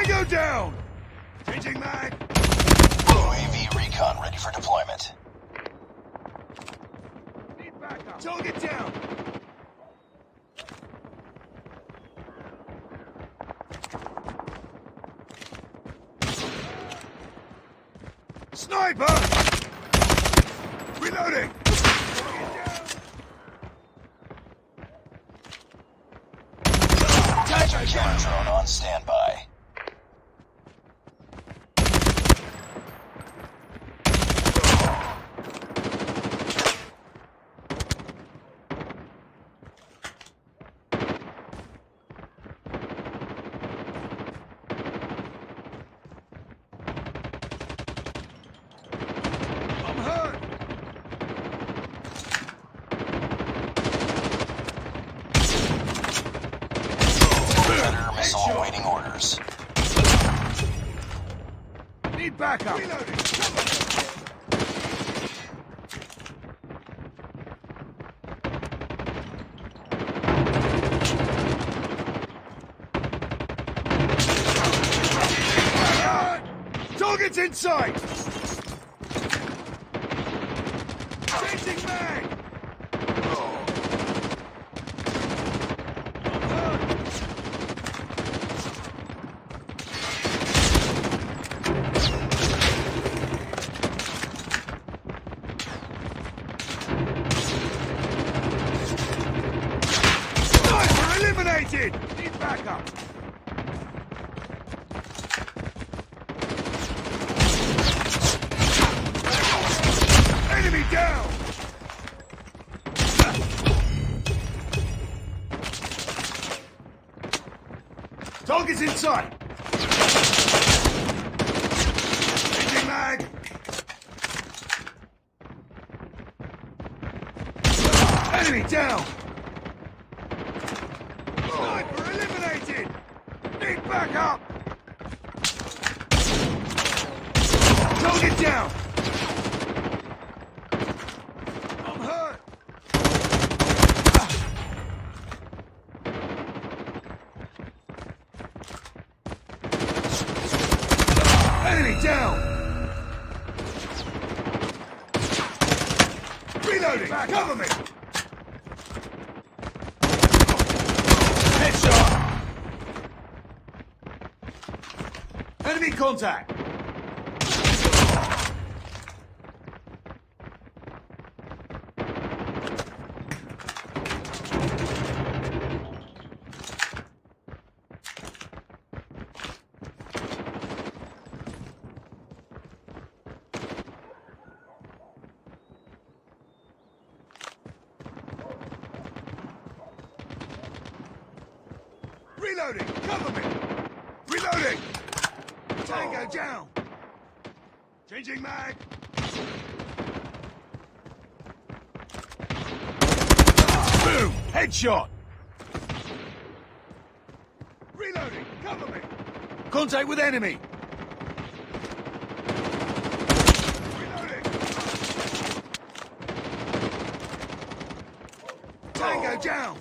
Tango down! Changing mag! UAV recon ready for deployment. Need backup! Target down! Sniper! Reloading! Counter drone on standby. I'm hurt! Predator missile awaiting orders. Need backup! Reloading! Target's in sight! Changing mag! I'm hurt! Sniper eliminated! Need backup! Enemy down! Target's in sight! Changing mag! Enemy down! Sniper eliminated! Need backup! Target down! I'm hurt! Enemy down! Reloading! Cover me! Headshot! Enemy contact! Reloading! Cover me! Reloading! Tango down! Changing mag! Boom! Headshot! Reloading! Cover me! Contact with enemy! Reloading! Tango down!